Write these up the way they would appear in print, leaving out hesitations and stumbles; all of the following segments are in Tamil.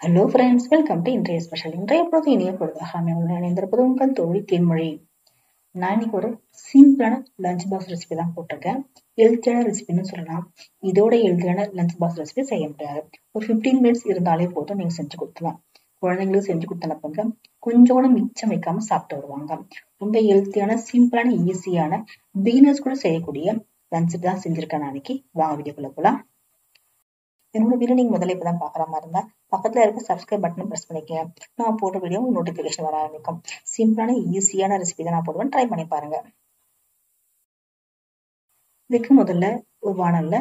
ஹலோ ஃப்ரெண்ட்ஸ், வெல்கம் டு இன்றைய ஸ்பெஷல். இன்றைய பொழுது இனிய பொழுதாக அமையுள்ள இணைந்திருப்பது உங்கள் தோழி தேன்மொழி. நான் இன்னைக்கு ஒரு சிம்பிளான லஞ்ச் பாக்ஸ் ரெசிபி தான் போட்டிருக்கேன். ஹெல்த்தியான ரெசிபின்னு சொல்லலாம். இதோட ஹெல்த்தியான லஞ்ச் பாக்ஸ் ரெசிபி செய்ய முடியாது. ஒரு 15 மினிட்ஸ் இருந்தாலே போதும், நீங்க செஞ்சு கொடுக்கலாம். குழந்தைங்களுக்கு செஞ்சு கொடுத்தனப்பங்க கொஞ்சம் கூட மிச்சம் வைக்காம சாப்பிட்டு வருவாங்க. ரொம்ப ஹெல்த்தியான, சிம்பிளான, ஈஸியான, பிகினர்ஸ் கூட செய்யக்கூடிய லஞ்ச் தான் செஞ்சிருக்கேன் நான் இன்னைக்கு. வாங்க வீடியோக்குள்ள போலாம். என்னோட வீடியோ நீங்க முதல்ல இப்பதான் பாக்குற மாதிரி இருந்தா பக்கத்துல இருக்க சப்ஸ்கிரைப் பட்டன் பிரஸ் பண்ணிக்கங்க. நான் போட்ட வீடியோ நோட்டிபிகேஷன் வர ஆரம்பிக்கும். சிம்பிளான ஈஸியான ரெசிபி தான் நான் போடுவேன், ட்ரை பண்ணி பாருங்க. இதுக்கு முதல்ல ஒரு வானல்ல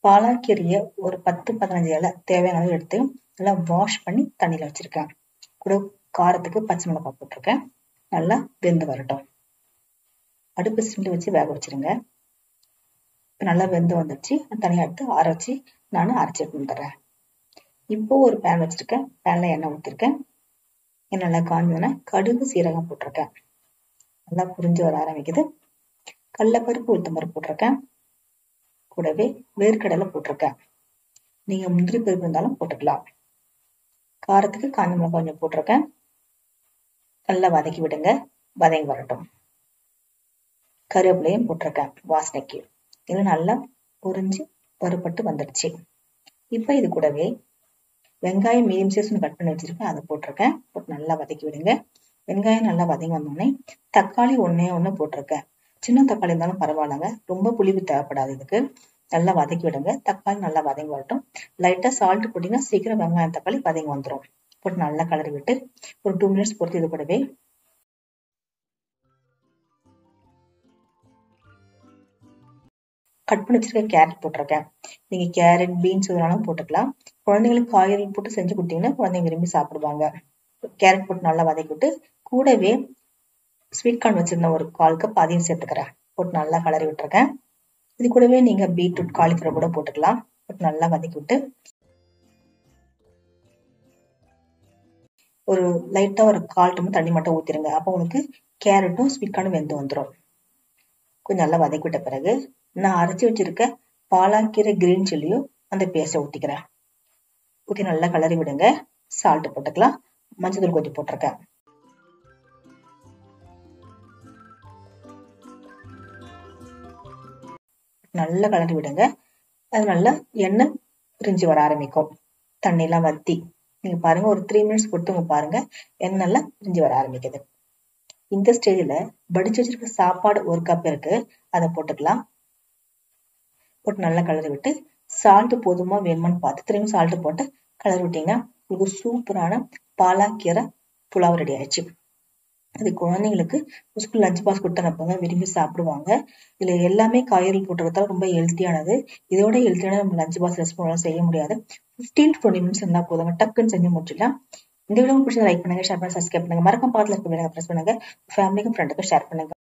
பாலாக்கீரைய ஒரு 10-15 இலை தேவையான அளவு எடுத்து நல்லா வாஷ் பண்ணி தண்ணியில வச்சிருக்கேன். கூட காரத்துக்கு பச்சை மிளகாய் போட்டிருக்கேன். நல்லா வெந்து வரட்டும். அடுப்பு சிம்ல வச்சு வேக வச்சிருங்க. நல்லா வெந்து வந்துடுச்சு. தனியா எடுத்து ஆற வச்சு நான் அரைச்சி எடுத்து வந்துடுறேன். இப்போ ஒரு பேன் வச்சிருக்கேன். பேன்ல எண்ணெய் ஊற்றிருக்கேன். எண்ணெய் நல்லா காஞ்சதுன்னா கடுகு சீரகம் போட்டிருக்கேன். நல்லா புரிஞ்சு வர ஆரம்பிக்குது. கடலைப்பருப்பு உளுத்தம்பருப்பு போட்டிருக்கேன். கூடவே வேர்க்கடலை போட்டிருக்கேன். நீங்க முந்திரி பருப்பு இருந்தாலும் போட்டுக்கலாம். காரத்துக்கு காஞ்ச மிளகாய் கொஞ்சம் போட்டிருக்கேன். நல்லா வதக்கி விடுங்க. வதங்கி வரட்டும். கருவேப்பிலையும் போட்டிருக்கேன் வாசனைக்கு. இது நல்லா பொரிஞ்சு வறுபட்டு வந்துடுச்சு. இப்ப இது கூடவே வெங்காயம் மீடியம் சைஸ் கட் பண்ணி வச்சிருக்கேன், அதை போட்டிருக்கேன். போட்டு நல்லா வதக்கி விடுங்க. வெங்காயம் நல்லா வதங்கி வந்தோடனே தக்காளி ஒண்ணு போட்டிருக்கேன். சின்ன தக்காளி இருந்தாலும் பரவாயில்லங்க, ரொம்ப புளிப்பு தேவைப்படாது இதுக்கு. நல்லா வதக்கி விடுங்க. தக்காளி நல்லா வதங்கி வரட்டும். லைட்டா சால்ட் போட்டீங்கன்னா சீக்கிரம் வெங்காயம் தக்காளி வதங்கி வந்துடும். போட்டு நல்லா கலரி விட்டு ஒரு 2 மினிட்ஸ் பொறுத்து இது கூடவே கட் பண்ணி வச்சிருக்க கேரட் போட்டிருக்கேன். நீங்க கேரட், பீன்ஸ் இதெல்லாம் போட்டுக்கலாம். குழந்தைங்களுக்கு காய்கறி போட்டு செஞ்சு கொடுத்தீங்கன்னா குழந்தைங்க விரும்பி சாப்பிடுவாங்க. கேரட் போட்டு நல்லா வதக்கி விட்டு கூடவே ஸ்வீட் கார்ன் வச்சிருந்த ஒரு 1/4 கப் அதையும் சேர்த்துக்கிறேன். போட்டு நல்லா கலரி விட்டுருக்கேன். இது கூடவே நீங்க பீட்ரூட், காலிஃபிளவர் கூட போட்டுக்கலாம். போட்டு நல்லா வதக்கி விட்டு ஒரு லைட்டா ஒரு 1/4 டம்ளர் தண்ணி மட்டும் ஊத்திருங்க. அப்போ உங்களுக்கு கேரட்டும் ஸ்வீட் கார்னும் வெந்து வந்துடும். கொஞ்சம் நல்லா வதக்கி விட்ட பிறகு நான் அரைச்சி வச்சிருக்க பாலாக்கீரை கிரீன் சில்லியும் அந்த பேஸ்ட ஊத்திக்கிறேன். ஊத்தி நல்லா கலரி விடுங்க. சால்ட் போட்டுக்கலாம். மஞ்சள் தூள் கொஞ்சம் போட்டிருக்கேன். நல்லா கலரி விடுங்க. அது நல்லா எண்ணெய் பிரிஞ்சு வர ஆரம்பிக்கும். தண்ணி எல்லாம் வத்தி நீங்க பாருங்க, ஒரு 3 மினிட்ஸ் கொடுத்து பாருங்க, எண்ணெய் நல்லா பிரிஞ்சு வர ஆரம்பிக்குது. இந்த ஸ்டேஜ்ல வடிச்சு வச்சிருக்க சாப்பாடு 1 கப் இருக்கு, அதை போட்டுக்கலாம். போட்டு நல்லா கலரி விட்டு சால்ட் போதுமா வேணுமான்னு பார்த்து திரும்பி சால்ட் போட்டு கலரி விட்டீங்கன்னா உங்களுக்கு சூப்பரான பாலாக்கீரை புலாவ் ரெடி ஆயிடுச்சு. அது குழந்தைங்களுக்கு ஸ்கூல் லஞ்ச் பாக்ஸ் கொடுத்தனப்பங்க விரும்பி சாப்பிடுவாங்க. இதுல எல்லாமே காய்கறி போட்டுறதால ரொம்ப ஹெல்த்தியானது. இதோட ஹெல்த்தியான நம்ம லஞ்ச் பாக்ஸ் ரெசிபி செய்ய முடியாது. 15-20 மினிட்ஸ் இருந்தா போதுங்க, டக்குன்னு செஞ்சு முடிச்சிடலாம். இந்த வீடியோ பிடிச்சதை லைக் பண்ணுங்க, ஷேர் பண்ணுங்க, சப்ஸ்கிரைப் பண்ணுங்க. மறக்காம பக்கத்துல இருக்க வீடியோ பிரஸ் பண்ணுங்க. ஃபேமிலிக்கும் ஃப்ரெண்டுக்கும் ஷேர் பண்ணுங்க.